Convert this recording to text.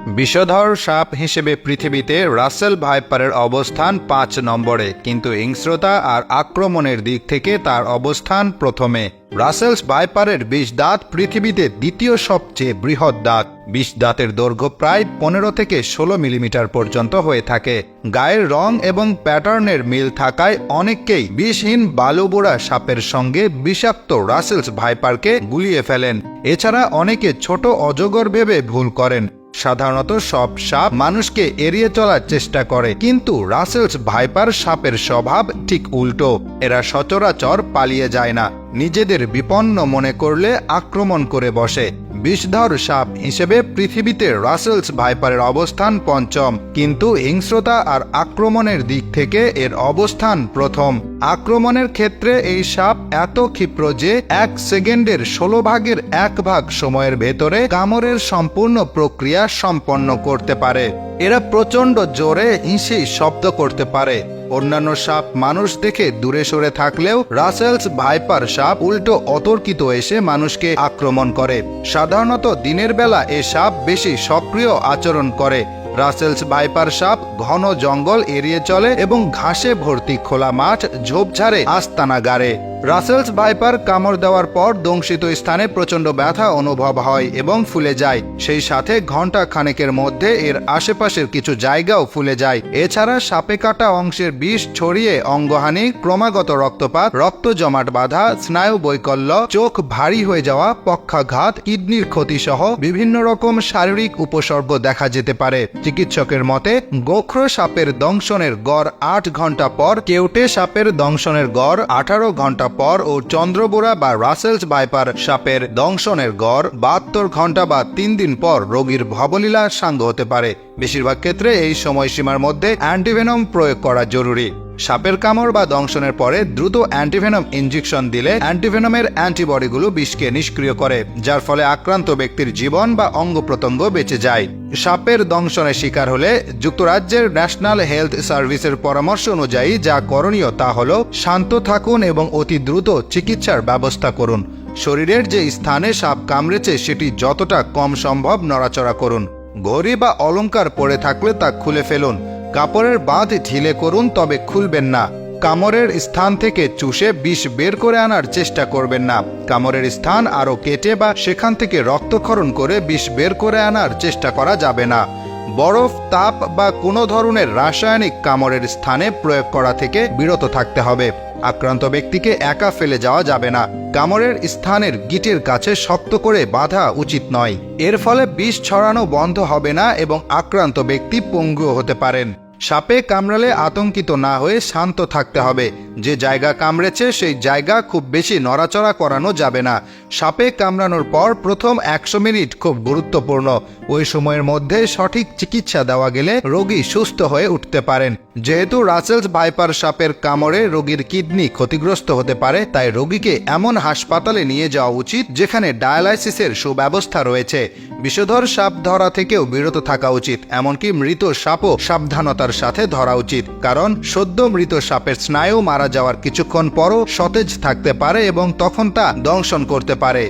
বিষধর সাপ হিসেবে পৃথিবীতে রাসেল ভাইপারের অবস্থান ৫ নম্বরে, কিন্তু হিংস্রতা আর আক্রমণের দিক থেকে তার অবস্থান প্রথমে। রাসেলস ভাইপারের বিষ দাঁত পৃথিবীতে দ্বিতীয় সবচেয়ে বৃহৎ দাঁত। বিষ দাঁতের দৈর্ঘ্য প্রায় ১৫ থেকে ১৬ মিলিমিটার পর্যন্ত হয়ে থাকে। গায়ের রং এবং প্যাটার্নের মিল থাকায় অনেককেই বিষহীন বালুবোড়া সাপের সঙ্গে বিষাক্ত রাসেলস ভাইপারকে গুলিয়ে ফেলেন। এছাড়া অনেকে ছোট অজগর ভেবে ভুল করেন। সাধারণত সব সাপ মানুষকে এড়িয়ে চলার চেষ্টা করে, কিন্তু রাসেলস ভাইপার সাপের স্বভাব ঠিক উল্টো। এরা সচরাচর পালিয়ে যায় না, নিজেদের বিপন্ন মনে করলে আক্রমণ করে বসে। বিষধর সাপ হিসেবে পৃথিবীতে রাসেলস ভাইপারের অবস্থান পঞ্চম, কিন্তু হিংস্রতা আর আক্রমণের দিক থেকে এর অবস্থান প্রথম। আক্রমণের ক্ষেত্রে এই সাপ এত ক্ষিপ্র যে ১ সেকেন্ডের ১৬ ভাগের ১ ভাগ সময়ের ভেতরে কামড়ের সম্পূর্ণ প্রক্রিয়া সম্পন্ন করতে পারে। এরা প্রচণ্ড জোরে হিংসি শব্দ করতে পারে। অন্যান্য সাপ মানুষ দেখে দূরে সরে থাকলেও রাসেলস ভাইপার সাপ উল্টো অতর্কিত এসে মানুষকে আক্রমণ করে। সাধারণত দিনের বেলা এ সাপ বেশি সক্রিয় আচরণ করে। রাসেলস ভাইপার সাপ ঘন জঙ্গল এড়িয়ে চলে এবং ঘাসে ভর্তি খোলা মাঠ ঝোপঝাড়ে আস্তানা গাড়ে। রাসেলস ভাইপার কামড় দেওয়ার পর দংশিত স্থানে প্রচণ্ড ব্যথা অনুভব হয় এবং ফুলে যায়। সেই সাথে ঘন্টা খানেকের মধ্যে এর আশেপাশের কিছু জায়গাও ফুলে যায়। এছাড়া সাপে কাটা অংশের বিষ ছড়িয়ে অঙ্গহানি, ক্রমাগত রক্তপাত, রক্ত জমাট বাঁধা, স্নায়ু বৈকল্য, চোখ ভারী হয়ে যাওয়া, পক্ষাঘাত, কিডনির ক্ষতি সহ বিভিন্ন রকম শারীরিক উপসর্গ দেখা যেতে পারে। চিকিৎসকের মতে গোখরো সাপের দংশনের গড় ৮ ঘন্টা পর, কেউটে সাপের দংশনের গড় ১৮ ঘন্টা পর ও চন্দ্রবোড়া বা রাসেলস ভাইপার সাপের দংশনের গড় ৭২ ঘন্টা বা ৩ দিন পর রোগীর ভবলীলা সাঙ্গ হতে পারে। বেশিরভাগ ক্ষেত্রে এই সময়সীমার মধ্যে অ্যান্টিভেনম প্রয়োগ করা জরুরি। সাপের কামড় বা দংশনের পরে দ্রুত অ্যান্টিভেনম ইনজেকশন দিলে অ্যান্টিভেনমের অ্যান্টিবডিগুলো বিষকে নিষ্ক্রিয় করে, যার ফলে আক্রান্ত ব্যক্তির জীবন বা অঙ্গ প্রত্যঙ্গ বেঁচে যায়। সাপের দংশনের শিকার হলে যুক্তরাজ্যের ন্যাশনাল হেলথ সার্ভিসের পরামর্শ অনুযায়ী যা করণীয় তা হল শান্ত থাকুন এবং অতি দ্রুত চিকিৎসার ব্যবস্থা করুন। শরীরের যে স্থানে সাপ কামড়েছে সেটি যতটা কম সম্ভব নড়াচড়া করুন। ঘড়ি বা অলংকার পরে থাকলে তা খুলে ফেলুন। কাপড়ের বাঁধ ঢিলে করুন, তবে খুলবেন না। কামড়ের স্থান থেকে চুষে বিষ বের করে আনার চেষ্টা করবেন না। কামড়ের স্থান আরও কেটে বা সেখান থেকে রক্তক্ষরণ করে বিষ বের করে আনার চেষ্টা করা যাবে না। বরফ, তাপ বা কোনো ধরনের রাসায়নিক কামড়ের স্থানে প্রয়োগ করা থেকে বিরত থাকতে হবে। আক্রান্ত ব্যক্তিকে একা ফেলে যাওয়া যাবে না। কামড়ের স্থানের গিটের কাছে শক্ত করে বাঁধা উচিত নয়। এর ফলে বিষ ছড়ানো বন্ধ হবে না এবং আক্রান্ত ব্যক্তি পঙ্গু হতে পারেন। সাপে কামড়ালে আতঙ্কিত না হয়ে শান্ত থাকতে হবে। যে জায়গা কামড়েছে সেই জায়গা খুব বেশি নড়াচড়া করানো যাবে না। সাপে কামড়ানোর পর প্রথম ১০০ মিনিট খুব গুরুত্বপূর্ণ। ওই সময়ের মধ্যে সঠিক চিকিৎসা দেওয়া গেলে রোগী সুস্থ হয়ে উঠতে পারেন। যেহেতু রাসেলস ভাইপার সাপের কামড়ে রোগীর কিডনি ক্ষতিগ্রস্ত হতে পারে, তাই রোগীকে এমন হাসপাতালে নিয়ে যাওয়া উচিত যেখানে ডায়ালাইসিসের সুব্যবস্থা রয়েছে। বিষধর সাপ ধরা থেকেও বিরত থাকা উচিত, এমনকি মৃত সাপও সাবধানতার সাথে ধরা উচিত, কারণ সদ্য মৃত সাপের স্নায়ু মারা যাওয়ার কিছুক্ষণ পরও সতেজ থাকতে পারে এবং তখন তা দংশন করতে পারে।